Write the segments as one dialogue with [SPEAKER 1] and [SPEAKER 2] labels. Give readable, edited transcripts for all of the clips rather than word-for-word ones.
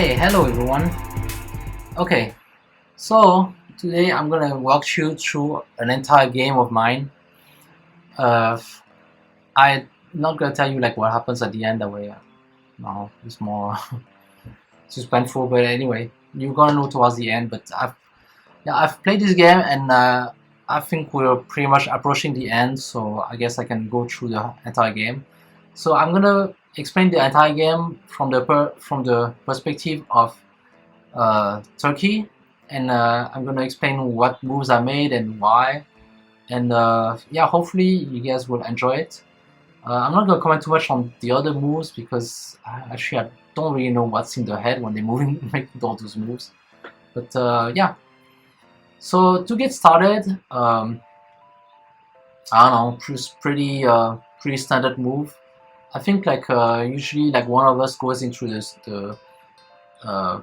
[SPEAKER 1] Hey, hello everyone. Okay, so today I'm gonna walk you through an entire game of mine. Uh, I'm not gonna tell you like what happens at the end. That way, no, it's more suspenseful. But anyway, you're gonna know towards the end. But I've played this game and I think we're pretty much approaching the end. So I guess I can go through the entire game. So I'm gonna explain the entire game from the perspective of Turkey, and I'm gonna explain what moves I made and why. And yeah, hopefully you guys will enjoy it. I'm not gonna comment too much on the other moves because actually I don't really know what's in their head when they're moving, making all those moves. But yeah. So to get started, I don't know, pretty standard move. I think like usually like one of us goes into the uh,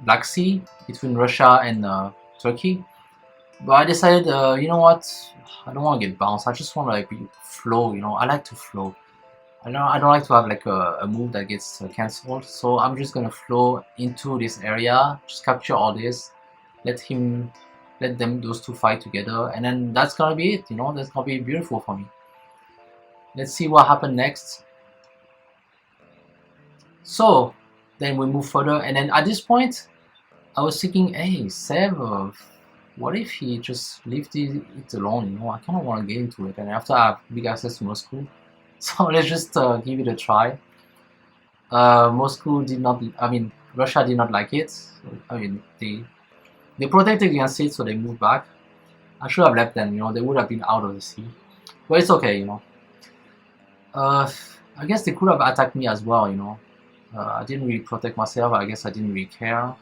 [SPEAKER 1] Black Sea between Russia and Turkey. But I decided, you know what? I don't want to get bounced. I just want to like flow. You know, I like to flow. I don't like to have like a move that gets cancelled. So I'm just gonna flow into this area, just capture all this, let them those two fight together, and then that's gonna be it. You know, that's gonna be beautiful for me. Let's see what happened next. So then we move further, and then at this point, I was thinking, hey, Sev, what if he just leave it alone? You know, I kind of want to get into it, and after I have big access to Moscow, so let's just give it a try. Moscow did not. I mean, Russia did not like it. So, I mean, they protected against it, so they moved back. I should have left them. You know, they would have been out of the sea, but it's okay. You know, I guess they could have attacked me as well. You know, I didn't really protect myself. I guess I didn't really care.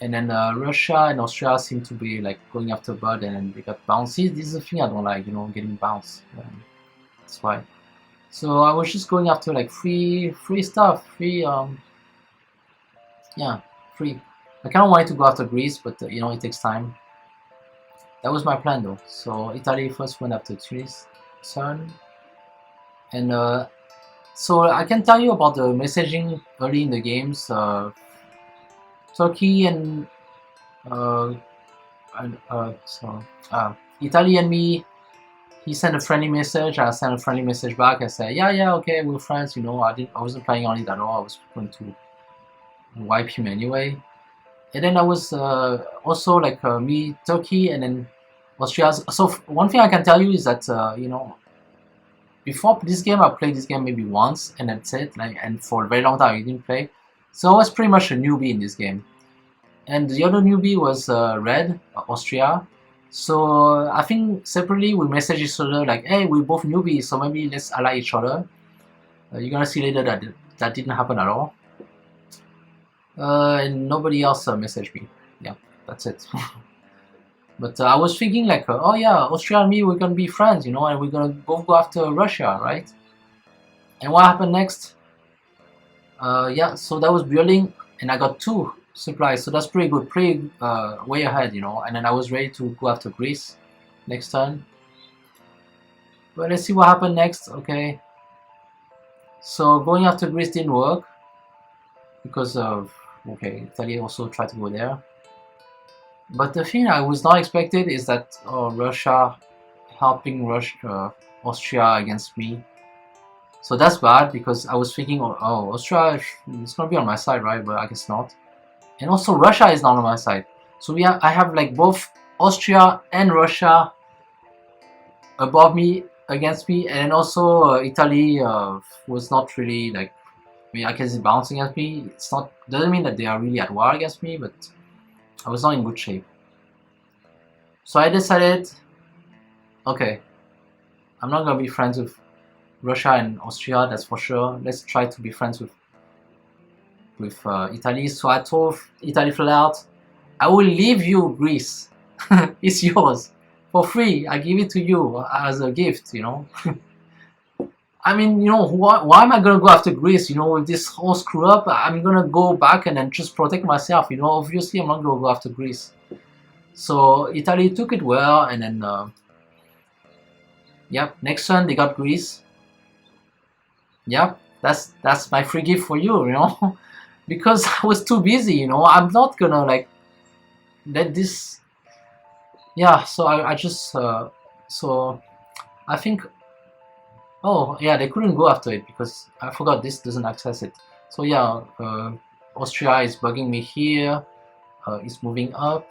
[SPEAKER 1] And then Russia and Austria seem to be like going after Bud, and then they got bounced. This is the thing I don't like, you know, getting bounced. That's why. So I was just going after like free stuff, yeah, free. I kind of wanted to go after Greece, but you know, it takes time. That was my plan though. So Italy first went after Tunis, turn, and so I can tell you about the messaging early in the games. Turkey and uh, Italy and me. He sent a friendly message. I sent a friendly message back. I said, yeah, okay, we're friends. You know, I wasn't planning on it at all. I was going to wipe him anyway. And then I was also like me, Turkey, and then Austria. So one thing I can tell you is that you know, before this game, I played this game maybe once, and that's it. Like, and for a very long time, I didn't play. So I was pretty much a newbie in this game. And the other newbie was Red, Austria. So I think separately we message each other like, hey, we're both newbies, so maybe let's ally each other. You're gonna see later that that didn't happen at all. And nobody else messaged me. Yeah, that's it. But I was thinking like, oh yeah, Austria and me, we're gonna be friends, you know, and we're gonna both go after Russia, right? And what happened next? Yeah, so that was building, and I got 2 supplies, so that's pretty good, pretty way ahead, you know. And then I was ready to go after Greece next turn. But let's see what happened next. Okay, so going after Greece didn't work because of Italy also tried to go there. But the thing I was not expected is that Russia helping Austria against me. So that's bad because I was thinking, oh, Austria is gonna be on my side, right? But I guess not. And also Russia is not on my side. So I have like both Austria and Russia above me, against me, and also Italy was not really like, I mean, I guess it's bouncing against me. It's not, doesn't mean that they are really at war against me, but I was not in good shape. So I decided, okay, I'm not gonna be friends with Russia and Austria, that's for sure. Let's try to be friends with Italy. So I told Italy flat out, I will leave you Greece. It's yours for free. I give it to you as a gift, you know. I mean, you know, why am I gonna go after Greece? You know, with this whole screw up, I'm gonna go back and then just protect myself. You know, obviously I'm not gonna go after Greece. So Italy took it well, and then yep, next turn they got Greece. Yep, that's my free gift for you, you know. because I was too busy, you know. I'm not gonna like let this. Yeah, so I just so I think. Oh yeah, they couldn't go after it because I forgot this doesn't access it. So yeah, Austria is bugging me here. It's moving up.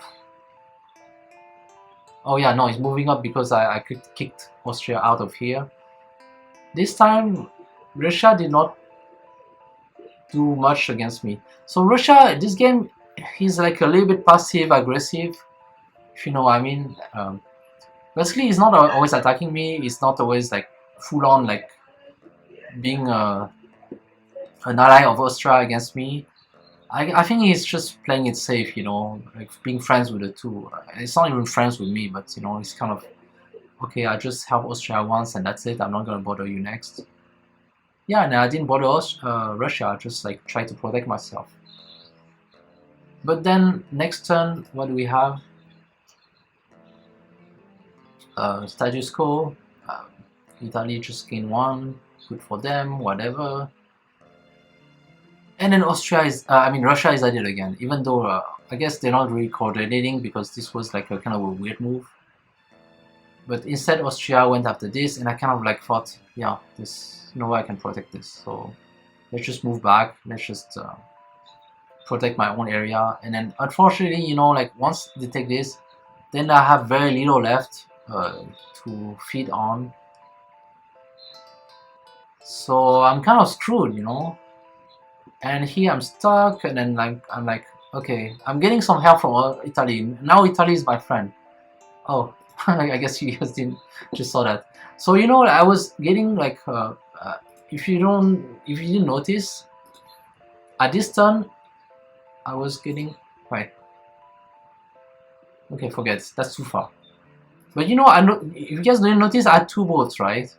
[SPEAKER 1] Oh yeah, no, it's moving up because I kicked Austria out of here. This time, Russia did not do much against me. So Russia, this game, he's like a little bit passive aggressive, if you know what I mean. Basically, he's not always attacking me. He's not always like full on like being an ally of Austria against me. I think he's just playing it safe, you know, like being friends with the two. It's not even friends with me, but you know, it's kind of okay. I just help Austria once and that's it. I'm not gonna bother you next. Yeah, and I didn't bother Russia. I just like try to protect myself. But then next turn, what do we have? Status quo. Italy just gained one. Good for them. Whatever. And then Austria is, I mean, Russia is at it again. Even though I guess they're not really coordinating because this was like a kind of a weird move. But instead, Austria went after this, and I kind of like thought, yeah, this, no way I can protect this. So let's just move back. Let's just protect my own area. And then, unfortunately, you know, like once they take this, then I have very little left to feed on. So I'm kind of screwed, you know. And here I'm stuck, and then like I'm like, okay, I'm getting some help from Italy. Now Italy is my friend. Oh, I guess you guys didn't just saw that. So you know, I was getting like, if you didn't notice, at this turn, I was getting right. Okay, forget that's too far. But you know, if you guys didn't notice, I had two boats, right?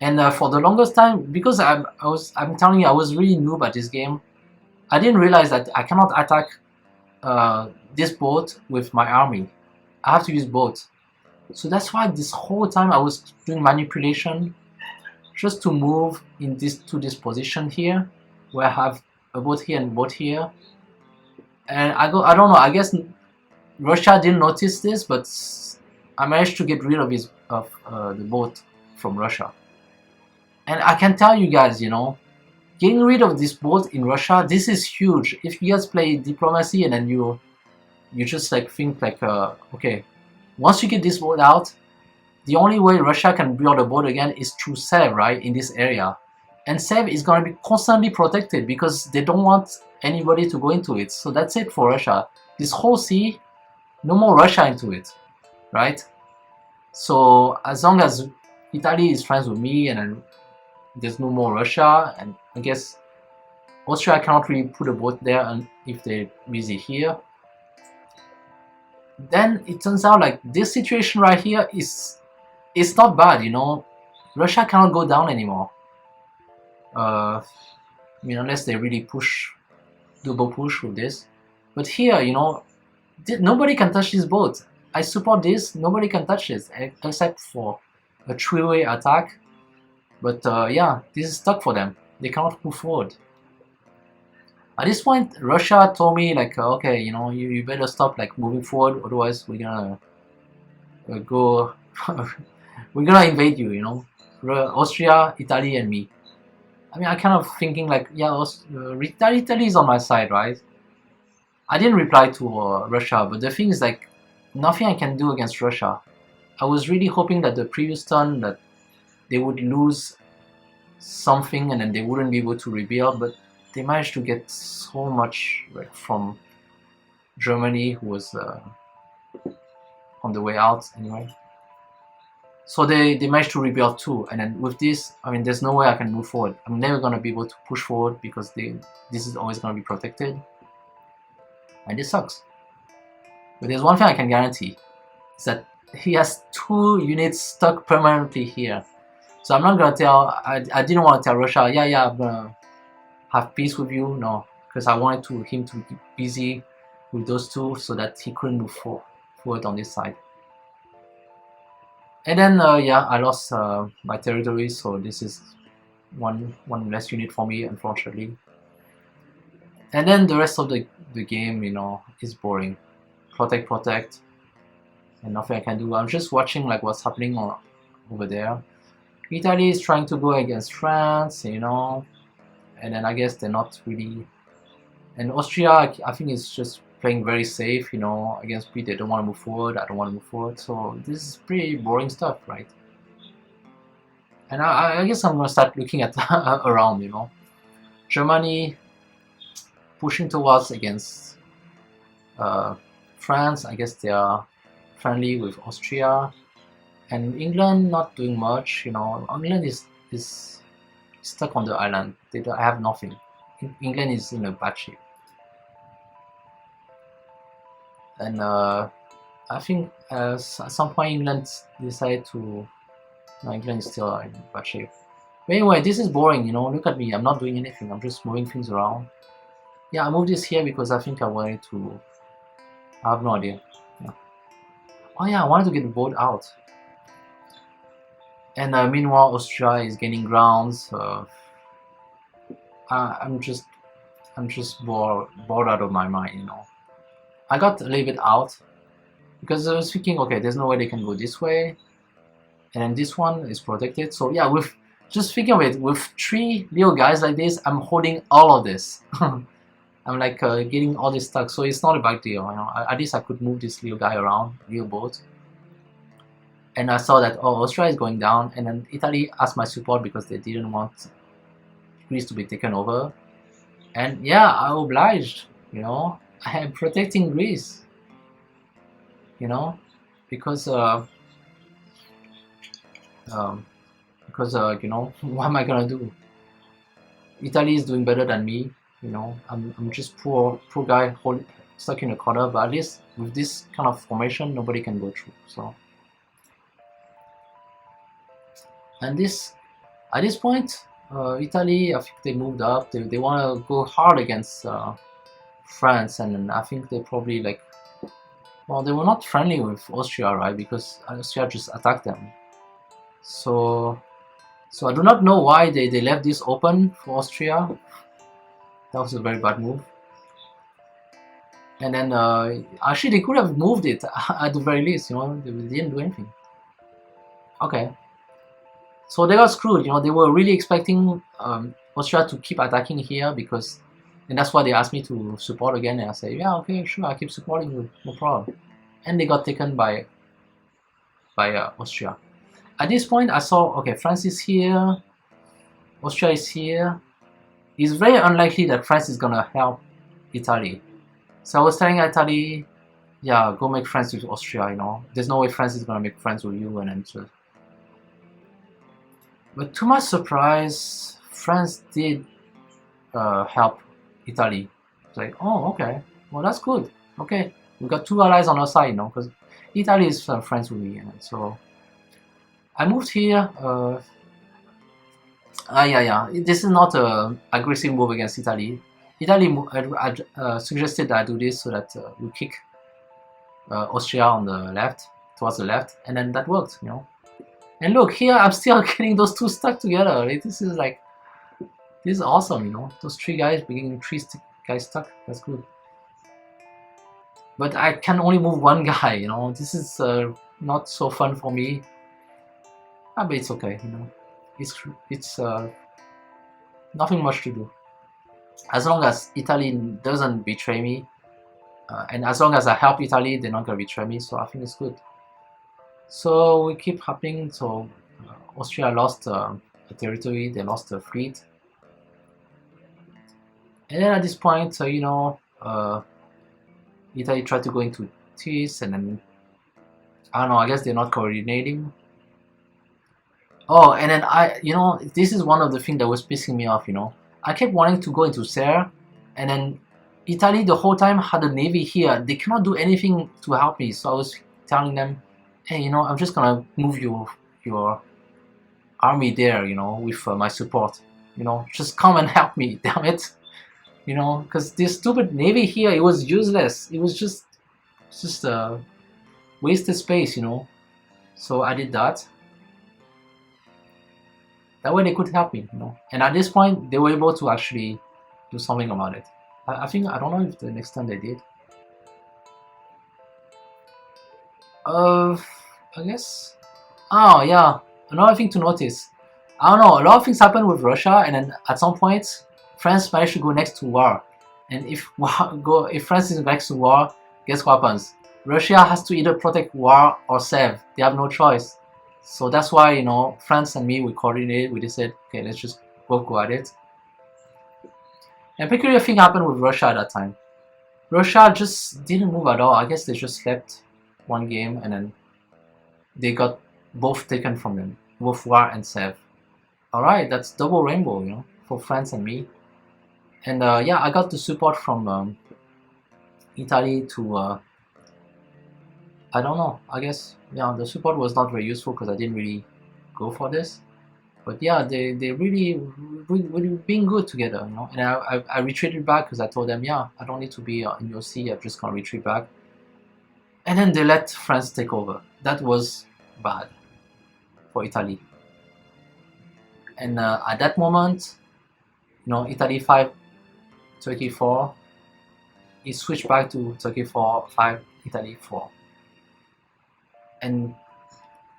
[SPEAKER 1] And for the longest time, because I'm telling you, I was really noob at this game. I didn't realize that I cannot attack this boat with my army. I have to use boats. So that's why this whole time I was doing manipulation just to move in this position here, where I have a boat here and a boat here. And I don't know, I guess Russia didn't notice this, but I managed to get rid of the boat from Russia. And I can tell you guys, you know, getting rid of this boat in Russia, this is huge. If you guys play diplomacy and then you just like think like, okay, once you get this boat out, the only way Russia can build a boat again is through Sev, right, in this area. And Sev is going to be constantly protected because they don't want anybody to go into it. So that's it for Russia. This whole sea, no more Russia into it, right? So as long as Italy is friends with me and then there's no more Russia, and I guess Austria cannot really put a boat there and if they're busy here. Then it turns out like this situation right here is not bad, you know. Russia cannot go down anymore. I mean, unless they really double push with this. But here, you know, nobody can touch this boat. I support this. Nobody can touch this except for a three-way attack. But yeah, this is stuck for them. They cannot move forward. At this point, Russia told me like, okay, you know, you better stop like moving forward, otherwise we're gonna go, we're gonna invade you, you know, Austria, Italy, and me. I mean, I kind of thinking like, yeah, Italy is on my side, right? I didn't reply to Russia, but the thing is like, nothing I can do against Russia. I was really hoping that the previous turn that they would lose something and then they wouldn't be able to rebuild, but they managed to get so much like, from Germany, who was on the way out anyway. So they managed to rebuild too, and then with this, I mean, there's no way I can move forward. I'm never gonna be able to push forward because this is always gonna be protected, and this sucks. But there's one thing I can guarantee, is that he has 2 units stuck permanently here. So I'm not gonna tell, I didn't want to tell Russia, yeah, I'm gonna have peace with you, no, because I wanted him to be busy with those two so that he couldn't move forward on this side. And then yeah, I lost my territory, so this is one less unit for me, unfortunately. And then the rest of the game, you know, is boring. Protect, protect, and nothing I can do. I'm just watching like what's happening over there. Italy is trying to go against France, you know, and then I guess they're not really. And Austria, I think, is just playing very safe, you know, against me. They don't want to move forward. I don't want to move forward. So this is pretty boring stuff, right? And I guess I'm gonna start looking at around, you know. Germany pushing towards against France. I guess they are friendly with Austria, and England not doing much. You know, England is stuck on the island. They have nothing. England is in a bad shape, and I think at some point England decided to. No, England is still in bad shape. But anyway, this is boring. You know, look at me. I'm not doing anything. I'm just moving things around. Yeah, I moved this here because I think I wanted to. I have no idea. Yeah. Oh yeah, I wanted to get the boat out. And meanwhile, Austria is gaining grounds. I'm just bored out of my mind, you know. I got a little bit out because I was thinking, okay, there's no way they can go this way, and then this one is protected. So yeah, with just thinking of it, with 3 little guys like this, I'm holding all of this. I'm like getting all this stuck, so it's not a big deal. You know, at least I could move this little guy around, little boat. And I saw that Austria is going down, and then Italy asked my support because they didn't want Greece to be taken over. And yeah, I obliged. You know, I am protecting Greece. You know, because you know, what am I gonna do? Italy is doing better than me. You know, I'm just poor guy stuck in a corner. But at least with this kind of formation, nobody can go through. So. And at this point, Italy, I think they moved up. They want to go hard against France, and then I think they probably like, well, they were not friendly with Austria, right? Because Austria just attacked them. So I do not know why they left this open for Austria. That was a very bad move. And then actually they could have moved it at the very least, you know. They didn't do anything. Okay. So they got screwed, you know. They were really expecting Austria to keep attacking here because, and that's why they asked me to support again. And I said, yeah, okay, sure, I keep supporting you, no problem. And they got taken by Austria. At this point, I saw, okay, France is here, Austria is here. It's very unlikely that France is gonna help Italy. So I was telling Italy, yeah, go make friends with Austria, you know. There's no way France is gonna make friends with you, and then so. But to my surprise, France did help Italy. It's like, oh, okay, well, that's good. Okay, we got 2 allies on our side, you know, because Italy is friends with me, and so I moved here. Yeah. This is not an aggressive move against Italy. Italy suggested that I do this so that we kick Austria on the left, towards the left, and then that worked, you know. And look, here I'm still getting those 2 stuck together. Like, this is awesome, you know. Those 3 guys being 3 guys stuck. That's good. But I can only move 1 guy, you know. This is not so fun for me. But it's okay, you know. It's nothing much to do. As long as Italy doesn't betray me, and as long as I help Italy, they're not gonna betray me. So I think it's good. So we keep happening. So Austria lost a territory, they lost a fleet, and then at this point, you know, Italy tried to go into this, and then I don't know. I guess they're not coordinating. Oh, and then you know, this is one of the things that was pissing me off. You know, I kept wanting to go into Serre, and then Italy the whole time had a navy here. They cannot do anything to help me. So I was telling them, hey, you know, I'm just gonna move your army there, you know, with my support. You know, just come and help me, damn it. You know, because this stupid navy here, it was useless. It was just wasted space, you know. So I did that. That way they could help me, you know. And at this point, they were able to actually do something about it. I think, I don't know if the next time they did. I guess. Oh yeah, another thing to notice. I don't know. A lot of things happen with Russia, and then at some point, France managed to go next to war. And if France is next to war, guess what happens? Russia has to either protect war or save. They have no choice. So that's why, France and me, we coordinated. We just said, okay, let's just both go at it. And peculiar thing happened with Russia at that time. Russia just didn't move at all. I guess they just slept one game, and then they got both taken from them, both war and save. Alright, that's double rainbow, for France and me. And yeah, I got the support from Italy to, I don't know, I guess, yeah, the support was not very useful because I didn't really go for this. But yeah, they really being good together, And I retreated back because I told them, yeah, I don't need to be in your sea, I'm just gonna retreat back. And then they let France take over. That was bad for Italy. And at that moment, Italy 5, Turkey 4. It switched back to Turkey 4, 5, Italy 4. And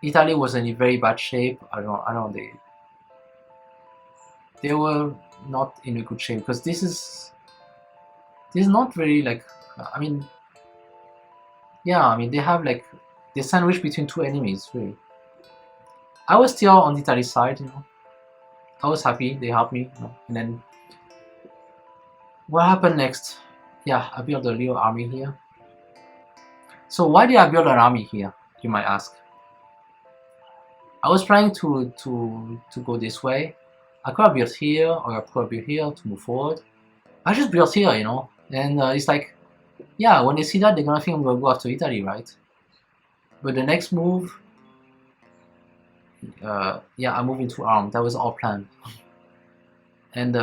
[SPEAKER 1] Italy was in a very bad shape. I don't know, they were not in a good shape because this is not really like, I mean, yeah, I mean, they have like, they're sandwiched between two enemies, really. I was still on Italy's side, I was happy, they helped me, and then what happened next? Yeah, I built a little army here. So why did I build an army here, you might ask? I was planning to go this way. I could have built here, or I could have built here to move forward. I just built here, and it's like, yeah, when they see that, they're gonna think I'm gonna go after Italy, right? But the next move, yeah, I moved into arm. That was all planned. And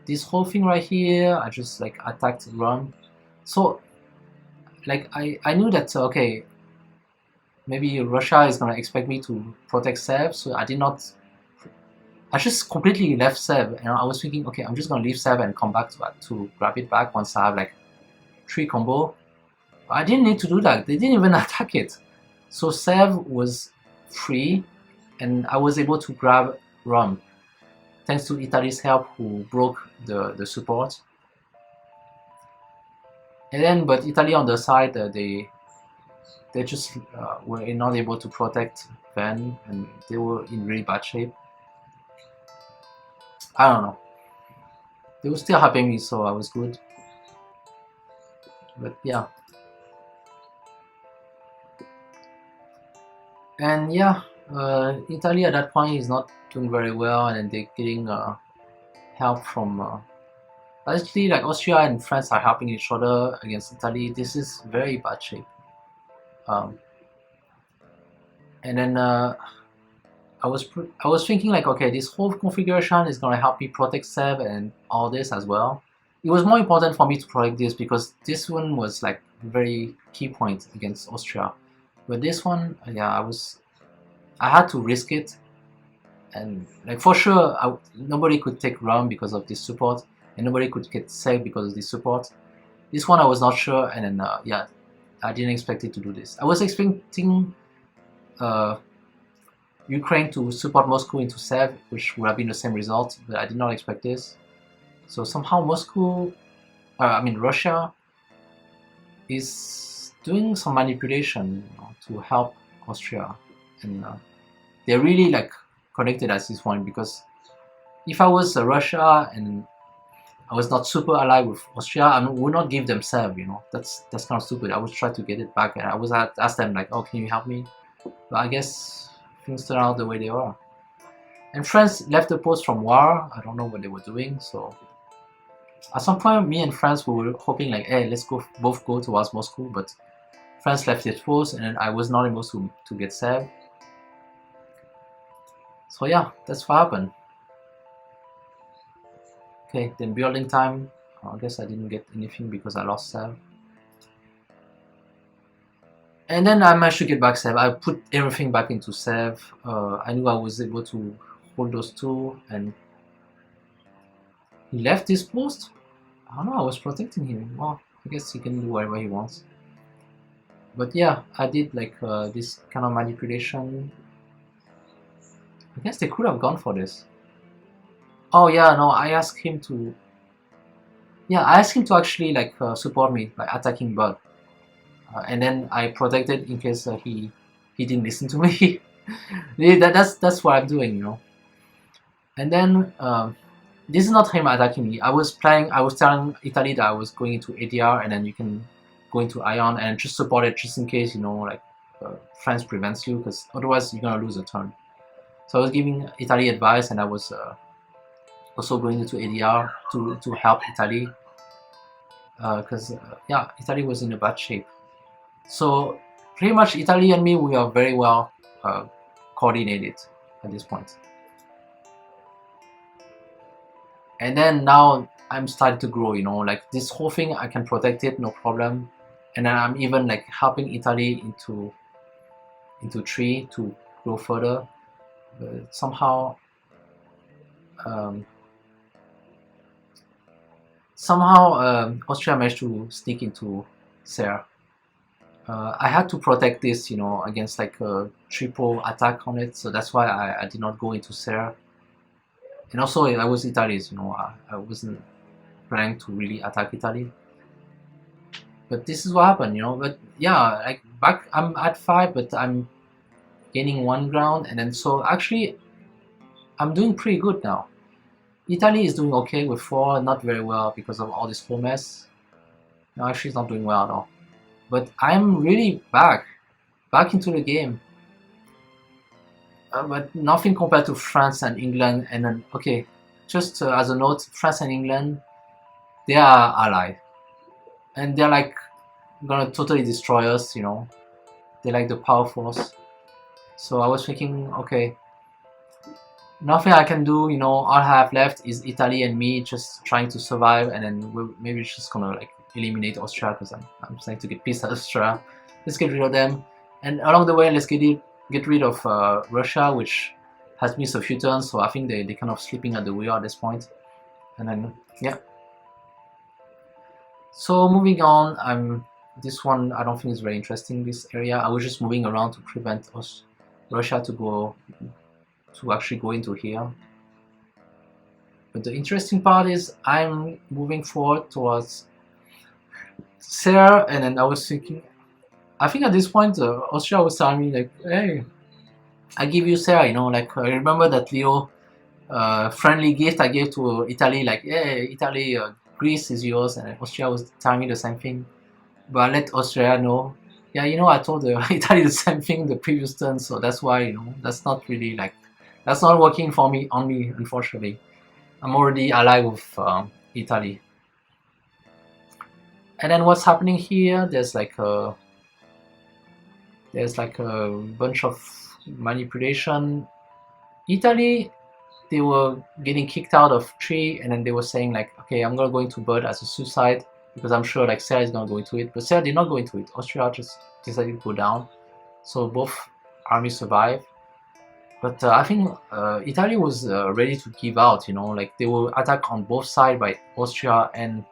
[SPEAKER 1] this whole thing right here, I just like attacked Rome. So, like, I knew that, okay, maybe Russia is gonna expect me to protect Serbs, so I did not. I just completely left Sev, and I was thinking, okay, I'm just gonna leave Sev and come back to grab it back once I have like 3 combo. But I didn't need to do that. They didn't even attack it. So Sev was free, and I was able to grab Rom, thanks to Italy's help, who broke the support. And then, but Italy on the side, they just were not able to protect Van, and they were in really bad shape. I don't know. They were still helping me, so I was good. But yeah. And yeah, Italy at that point is not doing very well, and they're getting help from. Basically, like Austria and France are helping each other against Italy. This is very bad shape. And then I was thinking like, okay, this whole configuration is gonna help me protect Seb and all this as well. It was more important for me to protect this because this one was like a very key point against Austria. But this one, yeah, I had to risk it, and like for sure, nobody could take Rome because of this support, and nobody could get Seb because of this support. This one I was not sure, and then yeah, I didn't expect it to do this. I was expecting Ukraine to support Moscow into Sev, which would have been the same result, but I did not expect this. So somehow Russia is doing some manipulation to help Austria, and they're really like connected at this point, because if I was Russia and I was not super allied with Austria, I would not give them Sev, that's kind of stupid. I would try to get it back, and I would ask them like, oh, can you help me? But I guess things turned out the way they are. And France left the post from war. I don't know what they were doing, so at some point me and France were hoping like, hey, let's both go towards Moscow, but France left its post, and then I was not able to get Sev. So yeah, that's what happened. Okay, then building time. I guess I didn't get anything because I lost Sev. And then I managed to get back Sev. I put everything back into Sev. I knew I was able to hold those two, and he left this post. I don't know, I was protecting him. Well, I guess he can do whatever he wants. But yeah, I did like this kind of manipulation. I guess they could have gone for this. Oh yeah, no, I asked him to. Yeah, I asked him to actually like support me by attacking Bud, and then I protected in case he didn't listen to me. Yeah, that's what I'm doing, you know. And then this is not him attacking me. I was telling Italy that I was going into ADR, and then you can go into Ion and just support it just in case, you know, like France prevents you, because otherwise you're gonna lose a turn. So I was giving Italy advice, and I was also going into ADR to help Italy, because yeah, Italy was in a bad shape. So pretty much Italy and me, we are very well coordinated at this point. And then now I'm starting to grow, you know, like this whole thing I can protect it, no problem. And then I'm even like helping Italy into 3 to grow further. But somehow um, Austria managed to sneak into Serre. I had to protect this, you know, against like a triple attack on it, so that's why I did not go into Serre. And also I was Italy's, you know, I wasn't planning to really attack Italy. But this is what happened, you know. But yeah, like back I'm at 5, but I'm gaining 1 ground, and then so actually I'm doing pretty good now. Italy is doing okay with 4, not very well because of all this whole mess. No, actually it's not doing well at all. But I'm really back into the game. But nothing compared to France and England. And then, okay, just as a note, France and England, they are allies, and they're like gonna totally destroy us. You know, they're like the power force. So I was thinking, okay, nothing I can do. You know, all I have left is Italy and me just trying to survive, and then maybe just gonna like eliminate Austria, because I'm starting to get pissed at Austria. Let's get rid of them, and along the way, let's get rid of Russia, which has missed a few turns, so I think they're kind of sleeping at the wheel at this point. And then, yeah. So moving on, this one I don't think is very interesting, this area. I was just moving around to prevent Russia to actually go into here. But the interesting part is I'm moving forward towards Serre, and then I was thinking, I think at this point Austria was telling me like, hey, I give you Serre, you know, like I remember that little friendly gift I gave to Italy, like, hey, Italy, Greece is yours, and Austria was telling me the same thing. But I let Austria know, yeah, you know, I told Italy the same thing the previous turn, so that's why, you know, that's not really like, that's not working for me, on me, unfortunately. I'm already allied with Italy. And then what's happening here, there's like a bunch of manipulation. Italy, they were getting kicked out of 3, and then they were saying like, okay, I'm gonna go into Bird as a suicide, because I'm sure like Serre is gonna go into it, but Serre did not go into it. Austria just decided to go down, so both armies survived. But I think Italy was ready to give out, you know, like they were attacked on both sides by Austria and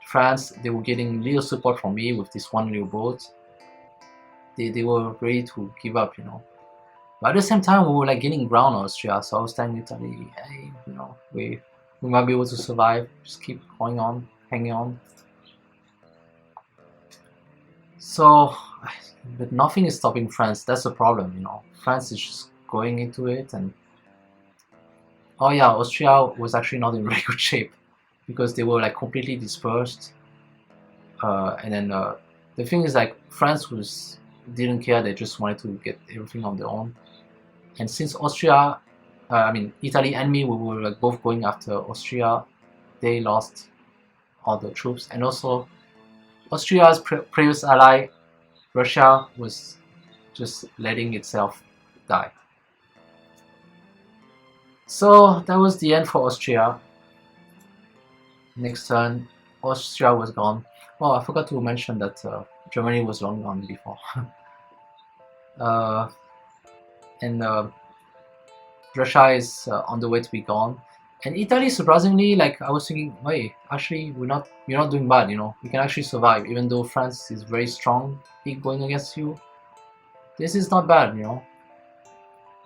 [SPEAKER 1] France. They were getting little support from me with this one little boat. They were ready to give up, you know. But at the same time, we were like getting ground on Austria, so I was telling Italy, hey, you know, we might be able to survive. Just keep going on, hanging on. So, but nothing is stopping France. That's the problem, you know. France is just going into it, and oh yeah, Austria was actually not in very good shape because they were like completely dispersed. And then the thing is, like, France didn't care. They just wanted to get everything on their own. And since Austria, I mean Italy and me, we were like both going after Austria, they lost all the troops, and also Austria's previous ally, Russia, was just letting itself die. So that was the end for Austria. Next turn, Austria was gone. Oh, I forgot to mention that Germany was long gone before. And Russia is on the way to be gone. And Italy, surprisingly, like I was thinking, wait, actually you're not doing bad, you know. You can actually survive, even though France is very strong going against you. This is not bad, you know.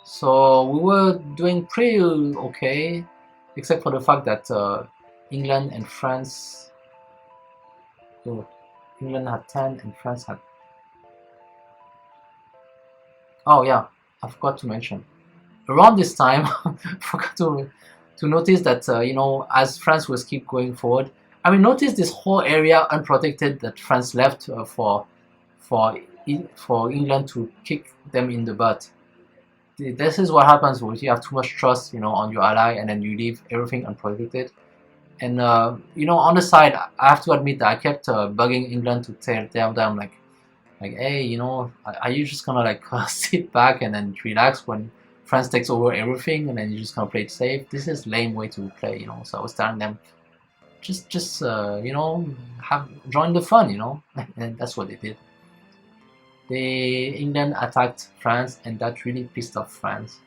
[SPEAKER 1] So we were doing pretty okay, except for the fact that England and France, oh, England had 10 and France had. Oh yeah, I forgot to mention. Around this time, forgot to notice that you know, as France was keep going forward, I mean, notice this whole area unprotected that France left for for England to kick them in the butt. This is what happens when you have too much trust, you know, on your ally, and then you leave everything unprotected. And you know, on the side, I have to admit that I kept bugging England to tell them like, hey, you know, are you just gonna like sit back and then relax when France takes over everything, and then you're just gonna play it safe? This is lame way to play, you know. So I was telling them, just you know, have join the fun, you know, and that's what they did. England attacked France, and that really pissed off France.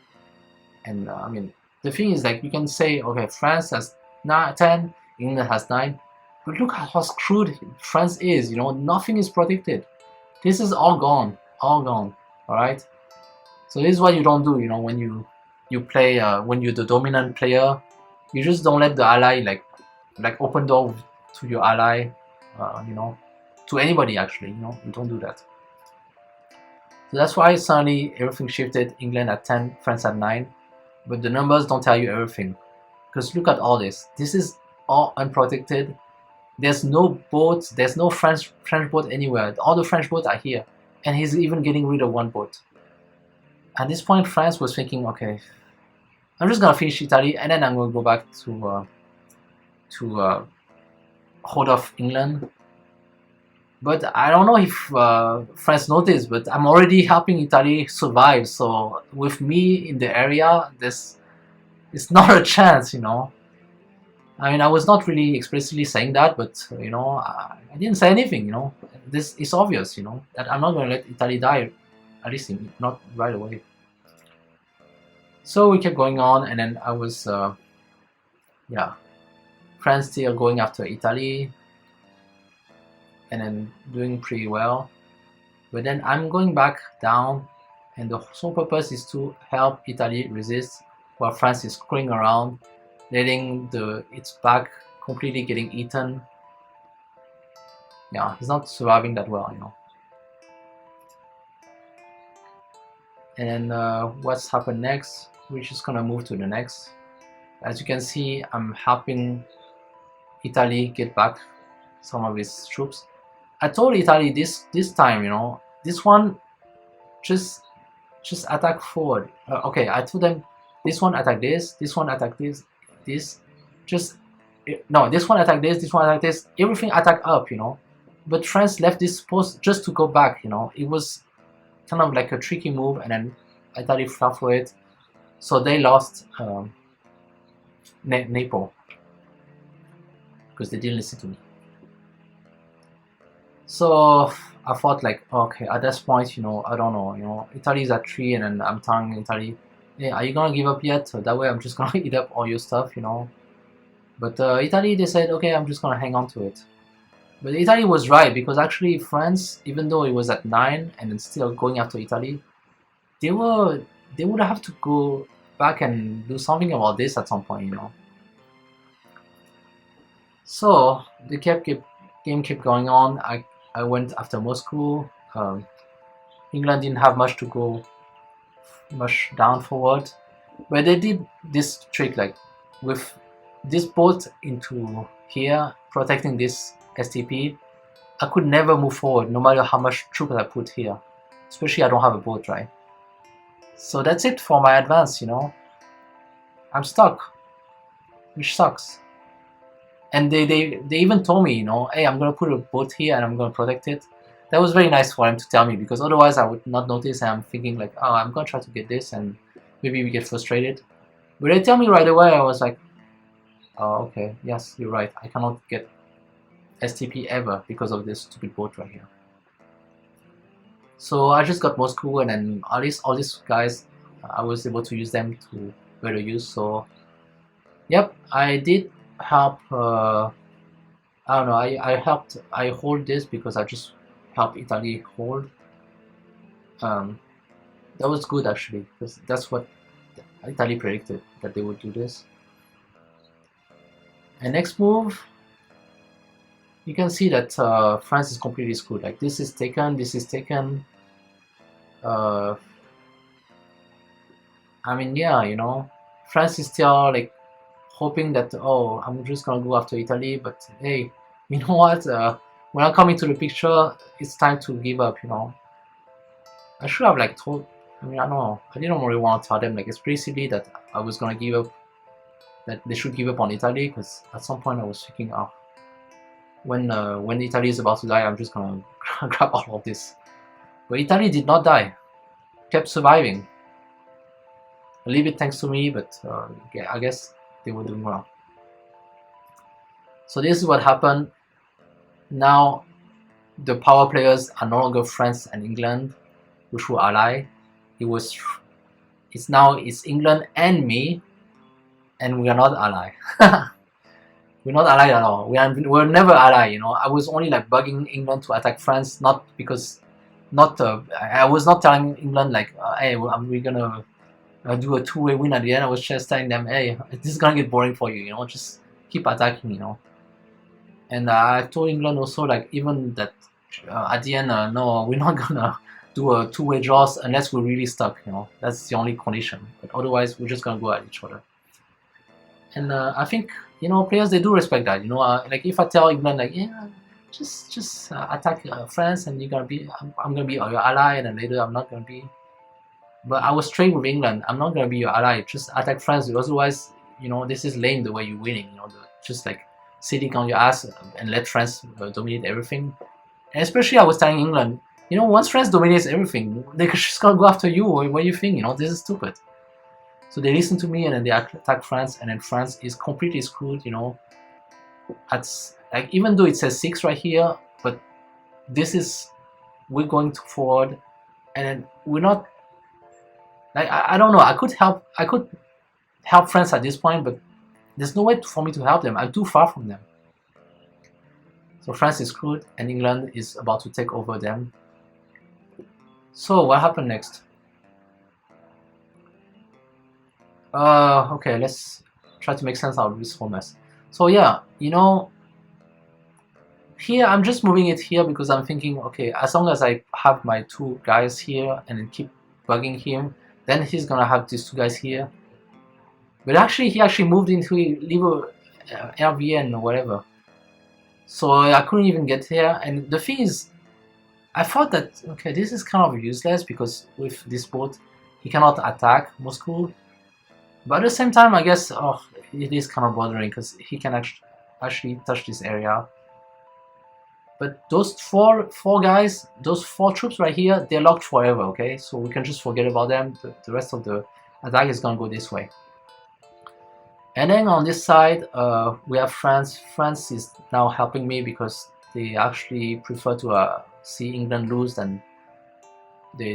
[SPEAKER 1] And I mean, the thing is, like, you can say, okay, France has 10, England has 9, but look at how screwed France is. You know, nothing is protected. This is all gone, all gone. All right. So this is what you don't do. You know, when you play, when you're the dominant player, you just don't let the ally like open door to your ally. You know, to anybody actually. You know, you don't do that. So that's why suddenly everything shifted. England at 10, France at 9. But the numbers don't tell you everything. Because look at all this. This is all unprotected. There's no boats. There's no French boat anywhere. All the French boats are here. And he's even getting rid of one boat. At this point, France was thinking, okay, I'm just going to finish Italy, and then I'm going to go back to hold off England. But I don't know if France noticed, but I'm already helping Italy survive. So with me in the area, it's not a chance, you know. I mean, I was not really explicitly saying that, but you know, I didn't say anything, you know. This is obvious, you know, that I'm not going to let Italy die, at least not right away. So we kept going on, and then I was, yeah, France still going after Italy, and then doing pretty well. But then I'm going back down, and the sole purpose is to help Italy resist while France is screwing around, letting its back completely getting eaten. Yeah, he's not surviving that well, you know. And then what's happened next? We're just gonna move to the next. As you can see, I'm helping Italy get back some of its troops. I told Italy this time, you know, this one just attack forward. Okay, I told them this one attack this one attack this, just no, this one attack this one attack this, everything attack up, you know. But France left this post just to go back, you know. It was kind of like a tricky move, and then Italy fell for it. So they lost Naples because they didn't listen to me. So I thought like, okay, at this point, you know, I don't know, you know, Italy is at 3, and then I'm telling Italy, hey, are you gonna give up yet? So that way I'm just gonna eat up all your stuff, you know. But Italy, they said, okay, I'm just gonna hang on to it. But Italy was right, because actually France, even though it was at 9 and then still going after Italy, they would have to go back and do something about this at some point, you know. So the game kept going on. I went after Moscow. England didn't have much to go much down forward, but they did this trick, like with this boat into here protecting this STP. I could never move forward no matter how much troops I put here, especially I don't have a boat, right? So that's it for my advance, you know. I'm stuck, which sucks. And they even told me, you know, hey, I'm gonna put a boat here and I'm gonna protect it. That was very nice for him to tell me, because otherwise I would not notice, and I'm thinking like, oh, I'm gonna try to get this, and maybe we get frustrated. But they tell me right away, I was like, oh, okay, yes, you're right. I cannot get STP ever because of this stupid boat right here. So I just got Moscow, and then at least all these guys, I was able to use them to better use. So Yep, I did help. I don't know. I helped. I hold this because I just helped Italy hold. Um, that was good actually, because that's what Italy predicted, that they would do this. And next move, you can see that France is completely screwed. Like this is taken. This is taken. Uh, I mean, yeah, you know, France is still like hoping that, oh, I'm just gonna go after Italy, but hey, you know what? When I come into the picture, it's time to give up. You know, I should have like told. I mean, I don't know. I didn't really want to tell them like explicitly that I was gonna give up, that they should give up on Italy, because at some point I was thinking, oh, when Italy is about to die, I'm just gonna grab all of this. But Italy did not die, kept surviving. A little bit thanks to me, but yeah, I guess they were doing well. So this is what happened. Now the power players are no longer France and England, which were ally. It's England and me, and we are not ally. We're not allied at all. We're never allied. You know, I was only like bugging England to attack France, not because, I was not telling England like, hey, we're gonna do a two-way win at the end. I was just telling them, hey, this is gonna get boring for you. You know, just keep attacking. You know. And I told England also like even that at the end, no, we're not gonna do a two-way draws unless we're really stuck. You know, that's the only condition. But otherwise, we're just gonna go at each other. And I think, you know, players, they do respect that. You know, like if I tell England like, yeah, just attack France and you're gonna be, I'm gonna be your ally, and then later I'm not gonna be. But I was straight with England. I'm not gonna be your ally. Just attack France, because otherwise, you know, this is lame the way you're winning. You know, just like sitting on your ass and let France dominate everything. And especially, I was telling England, you know, once France dominates everything, they're just gonna go after you. What do you think? You know, this is stupid. So they listen to me, and then they attack France, and then France is completely screwed. You know, like even though it says 6 right here, but this is, we're going forward, and then we're not. Like I don't know. I could help France at this point, but there's no way for me to help them. I'm too far from them. So France is screwed, and England is about to take over them. So what happened next? Okay, let's try to make sense out of this whole mess. So yeah, you know, here I'm just moving it here because I'm thinking, okay, as long as I have my 2 guys here and then keep bugging him, then he's gonna have these 2 guys here. But actually, he actually moved into Liver RVN or whatever. So I couldn't even get here. And the thing is, I thought that, okay, this is kind of useless because with this boat, he cannot attack Moscow. But at the same time, I guess, oh, it is kind of bothering because he can actually touch this area. But those four guys, those 4 troops right here, they're locked forever, okay? So we can just forget about them. The rest of the attack is gonna go this way. And then on this side, we have France. France is now helping me because they actually prefer to see England lose than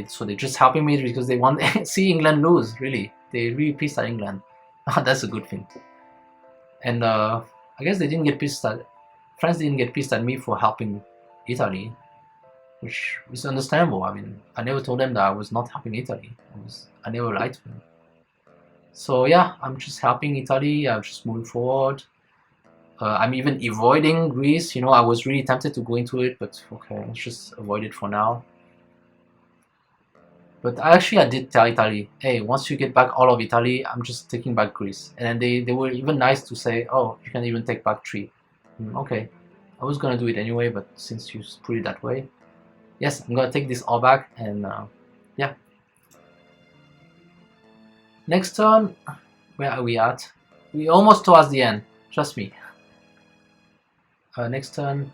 [SPEAKER 1] so they're just helping me because they want to see England lose, really. They're really pissed at England. That's a good thing. And I guess they didn't get pissed at, France didn't get pissed at me for helping Italy, which is understandable. I mean, I never told them that I was not helping Italy. I never lied to them. So yeah, I'm just helping Italy. I'm just moving forward. I'm even avoiding Greece. You know, I was really tempted to go into it, but okay, let's just avoid it for now. But I did tell Italy, hey, once you get back all of Italy, I'm just taking back Greece. And then they were even nice to say, oh, you can even take back 3. Okay, I was gonna do it anyway, but since you put it that way, yes, I'm gonna take this all back, and yeah. Next turn, where are we at? We're almost towards the end, trust me. Next turn.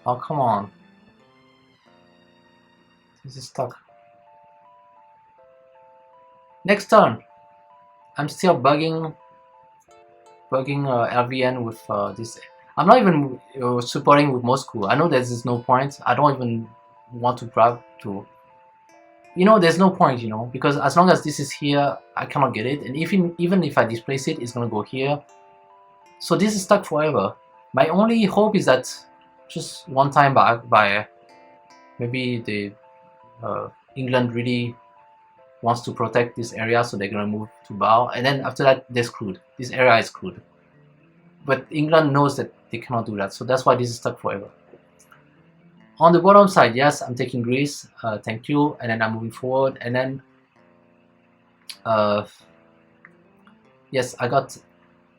[SPEAKER 1] Oh, come on. This is stuck. Next turn. I'm still bugging LVN with this. I'm not even supporting with Moscow. I know there's no point. I don't even want to grab to. you know, there's no point, you know, because as long as this is here, I cannot get it, and even if I displace it, it's gonna go here. So this is stuck forever. My only hope is that just one time by maybe the England really wants to protect this area, so they're gonna move to Bow, and then after that they're screwed. This area is screwed. But England knows that they cannot do that, so that's why this is stuck forever. On the bottom side, yes, I'm taking Greece, thank you, and then I'm moving forward, and then yes, I got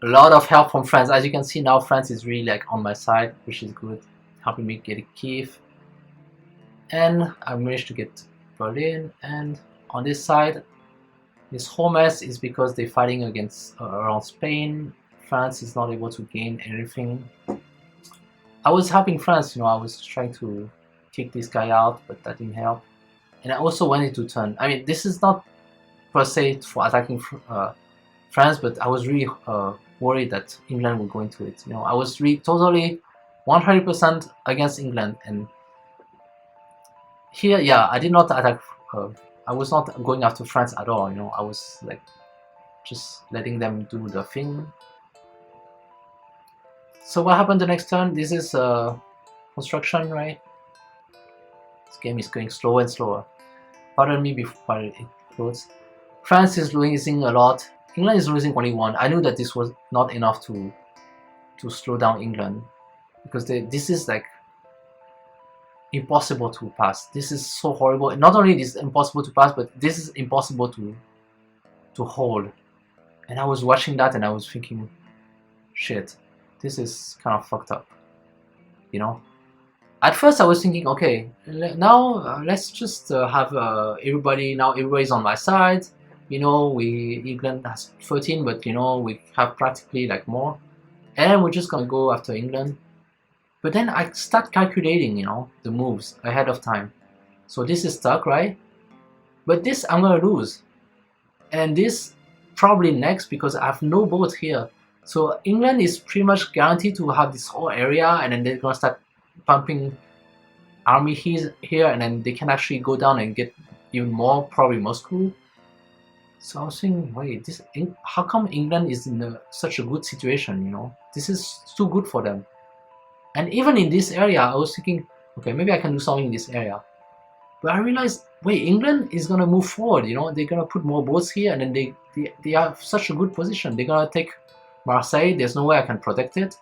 [SPEAKER 1] a lot of help from France. As you can see now, France is really like on my side, which is good, helping me get Kiev, and I managed to get Berlin. And on this side, this whole mess is because they're fighting against around Spain. France is not able to gain anything. I was helping France, you know, I was trying to kick this guy out, but that didn't help. And I also wanted to turn. I mean, this is not per se for attacking France, but I was really worried that England would go into it. You know, I was really totally 100% against England, and here, yeah, I did not attack. I was not going after France at all. You know, I was like just letting them do the thing. So what happened the next turn? This is construction, right? This game is going slower and slower. Pardon me before it closes. France is losing a lot. England is losing only one. I knew that this was not enough to slow down England, because this is like impossible to pass. This is so horrible. Not only is it impossible to pass, but this is impossible to hold. And I was watching that and I was thinking, shit, this is kind of fucked up, you know. At first I was thinking, okay, now let's just have everybody. Now everybody's on my side. You know, England has 13, but you know, we have practically like more, and we're just gonna go after England. But then I start calculating, you know, the moves ahead of time. So this is stuck, right? But this I'm gonna lose, and this probably next, because I have no boat here. So England is pretty much guaranteed to have this whole area, and then they're gonna start pumping army here, and then they can actually go down and get even more, probably Moscow. So I was thinking, wait, how come England is in such a good situation? You know, this is too good for them. And even in this area, I was thinking, okay, maybe I can do something in this area. But I realized, wait, England is gonna move forward. You know, they're gonna put more boats here, and then they have such a good position. They're gonna take Marseille. There's no way I can protect it.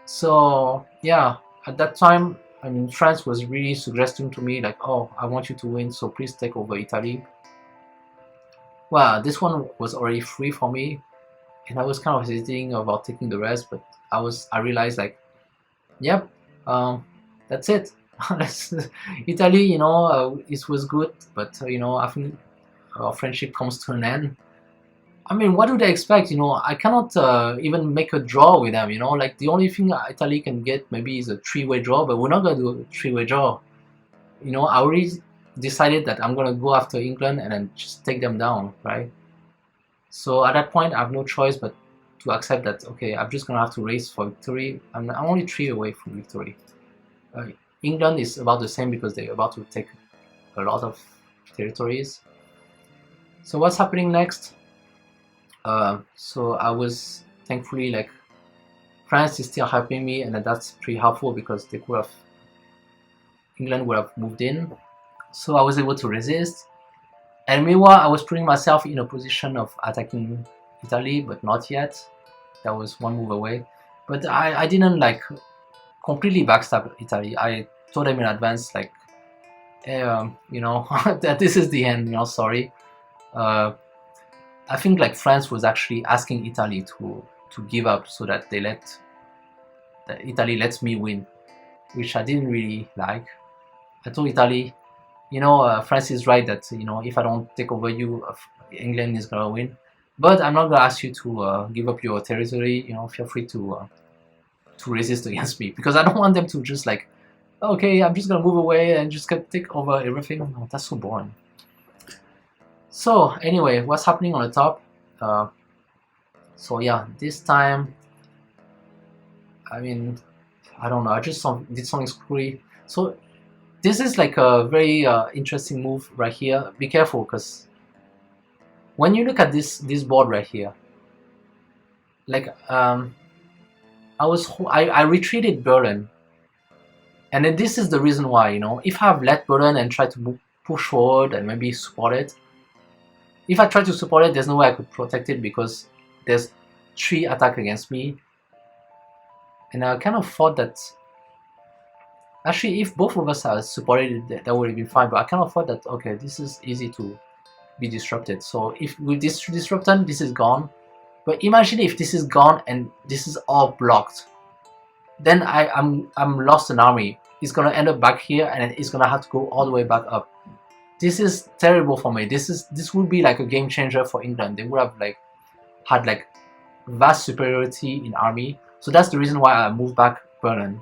[SPEAKER 1] So yeah, at that time, I mean, France was really suggesting to me like, oh, I want you to win, so please take over Italy. Well, this one was already free for me, and I was kind of hesitating about taking the rest, but I realized like, yep, that's it. Italy, you know, it was good, but you know, I think our friendship comes to an end. I mean, what do they expect? You know, I cannot even make a draw with them. You know, like the only thing Italy can get maybe is a three-way draw, but we're not gonna do a three-way draw. You know, I already decided that I'm gonna go after England and then just take them down, right? So at that point, I have no choice but to accept that. Okay, I'm just gonna have to race for victory. I'm only 3 away from victory. England is about the same because they're about to take a lot of territories. So what's happening next? So I was thankfully like, France is still helping me, and that's pretty helpful because England would have moved in. So I was able to resist, and meanwhile I was putting myself in a position of attacking Italy, but not yet. That was one move away, but I didn't like completely backstab Italy. I told them in advance like, hey, you know, that this is the end, you know, sorry. I think like France was actually asking Italy to give up so that Italy lets me win, which I didn't really like. I told Italy, you know, France is right that, you know, if I don't take over you, England is gonna win. But I'm not gonna ask you to give up your territory. You know, feel free to resist against me, because I don't want them to just like, okay, I'm just gonna move away and just take over everything. No, that's so boring. So anyway, what's happening on the top? So yeah, this time, I mean, I don't know, I just did something screwy. So this is like a very interesting move right here. Be careful, because when you look at this board right here, like I retreated Berlin, and then this is the reason why, you know, if I have let Berlin and try to push forward and maybe support it, if I try to support it, there's no way I could protect it because there's 3 attacks against me, and I kind of thought that actually if both of us had supported it, that would have been fine, but I kind of thought that okay, this is easy to be disrupted. So if with this disruption, this is gone. But imagine if this is gone and this is all blocked, then I'm lost an army. It's gonna end up back here, and it's gonna have to go all the way back up. This is terrible for me. This would be like a game changer for England. They would have like had like vast superiority in army. So that's the reason why I moved back Berlin.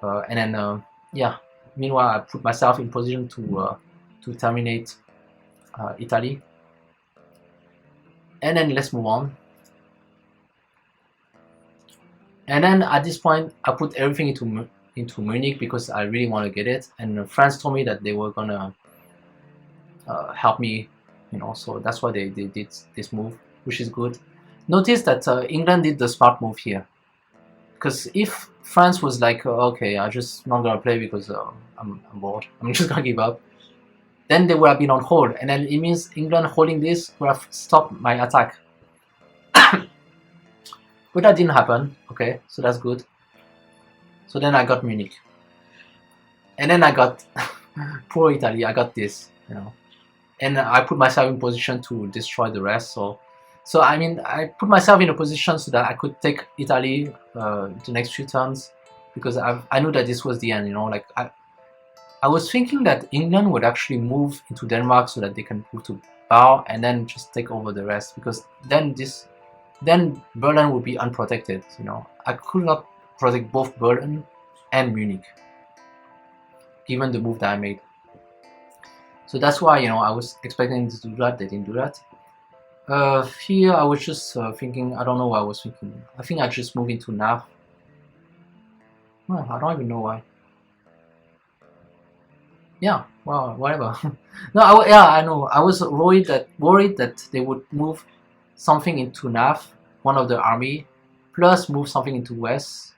[SPEAKER 1] And then yeah. Meanwhile, I put myself in position to terminate Italy. And then let's move on. And then at this point, I put everything into Munich because I really want to get it. And France told me that they were gonna help me, you know. So that's why they did this move, which is good. Notice that England did the smart move here, because if France was like, okay, I'm just not gonna play because I'm bored, I'm just gonna give up, then they would have been on hold, and then it means England holding this would have stopped my attack. But that didn't happen. Okay, so that's good. So then I got Munich, and then I got poor Italy. I got this, you know, and I put myself in position to destroy the rest. So I mean, I put myself in a position so that I could take Italy the next few turns, because I knew that this was the end, you know. Like I was thinking that England would actually move into Denmark so that they can move to Bar and then just take over the rest, because then Berlin would be unprotected, you know. I could not protect both Berlin and Munich, given the move that I made. So that's why, you know, I was expecting them to do that. They didn't do that. Here I was just thinking, I don't know what I was thinking. I think I just moved into Nav. Well, I don't even know why. Yeah, well, whatever. No, yeah, I know. I was worried that they would move something into Nav, one of the army, plus move something into West.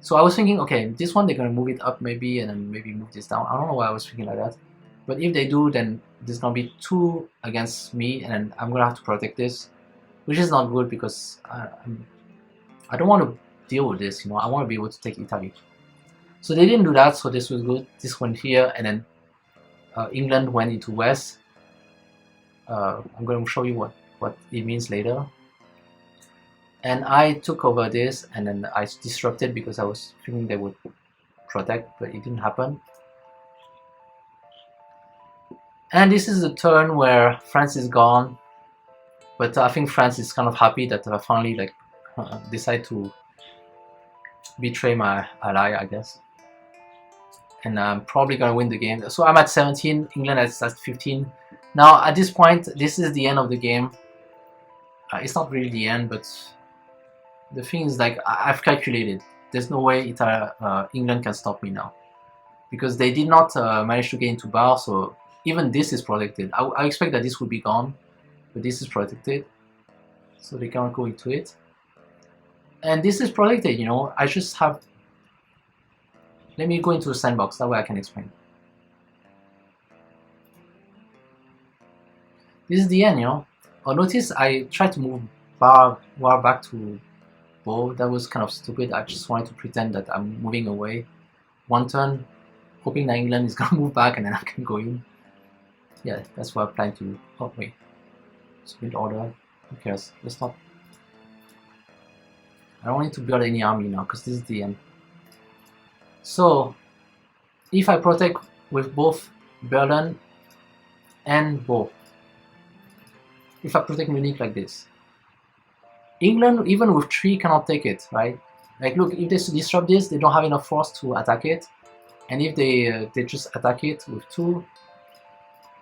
[SPEAKER 1] So I was thinking, okay, this one they're gonna move it up maybe, and then maybe move this down. I don't know why I was thinking like that. But if they do, then there's gonna be 2 against me, and then I'm gonna have to protect this, which is not good because I don't want to deal with this, you know. I want to be able to take Italy. So they didn't do that, so this was good. This went here, and then England went into West. I'm going to show you what it means later. And I took over this, and then I disrupted because I was thinking they would protect, but it didn't happen. And this is the turn where France is gone, but I think France is kind of happy that I finally like decide to betray my ally, I guess. And I'm probably gonna win the game. So I'm at 17, England is at 15. Now at this point, this is the end of the game. It's not really the end, but the thing is, like, I've calculated. There's no way England can stop me now, because they did not manage to get into Bar. So even this is protected. I expect that this would be gone, but this is protected, so they can't go into it. And this is protected, you know. I just have. Let me go into the sandbox, that way I can explain. This is the end, you know. Oh, notice I tried to move War back to Bo. That was kind of stupid. I just wanted to pretend that I'm moving away 1 turn, hoping that England is gonna move back and then I can go in. Yeah, that's what I plan to do. Oh wait, split order. Who cares? Let's not. I don't need to build any army now because this is the end. So, if I protect with both Berlin and Bo, if I protect Munich like this, England, even with 3, cannot take it, right? Like, look, if they disrupt this, they don't have enough force to attack it, and if they just attack it with 2,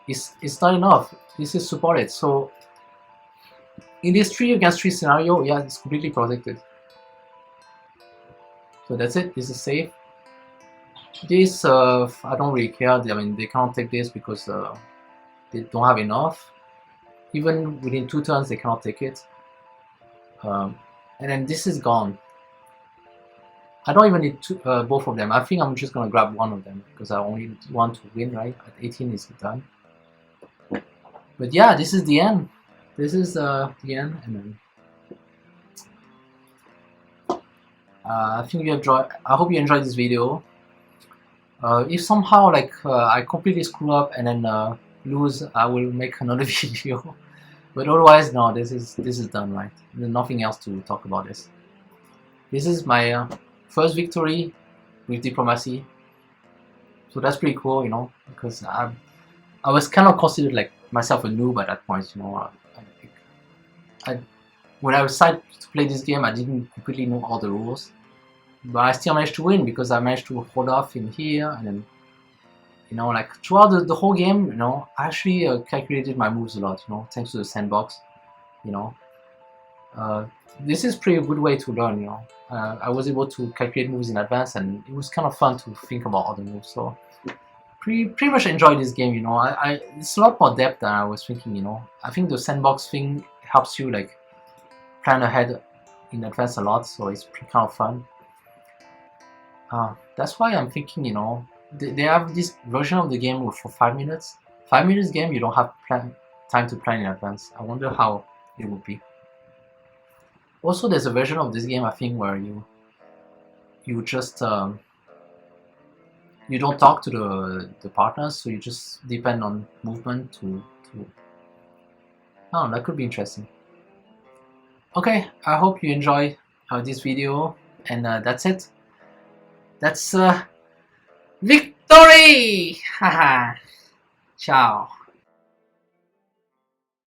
[SPEAKER 1] it's not enough. This is supported. So, in this 3 against 3 scenario, yeah, it's completely protected. So that's it. This is safe. This, I don't really care. I mean, they cannot take this because they don't have enough. Even within 2 turns, they cannot take it. And then this is gone. I don't even need both of them. I think I'm just gonna grab one of them because I only want to win, right? At 18 is done. But yeah, this is the end. This is the end, and then I think you enjoy. I hope you enjoyed this video. If somehow like I completely screw up and then lose, I will make another video. But otherwise, no. This is done, right? There's nothing else to talk about this. This is my first victory with diplomacy, so that's pretty cool, you know, because I was kind of considered like myself a noob at that point, you know. When I decided to play this game, I didn't completely know all the rules, but I still managed to win because I managed to hold off in here, and then, you know, like throughout the whole game, you know, I actually calculated my moves a lot, you know, thanks to the sandbox, you know. This is pretty good way to learn, you know. I was able to calculate moves in advance, and it was kind of fun to think about other moves. So pretty much enjoyed this game, you know. It's a lot more depth than I was thinking, you know. I think the sandbox thing helps you like plan ahead in advance a lot, so it's pretty kind of fun. That's why I'm thinking, you know, they have this version of the game for 5 minutes. 5 minutes game, you don't have time to plan in advance. I wonder how it would be. Also, there's a version of this game, I think, where you just you don't talk to the partners, so you just depend on movement to oh, that could be interesting. Okay, I hope you enjoy this video, and that's it. That's victory! Haha. Ciao.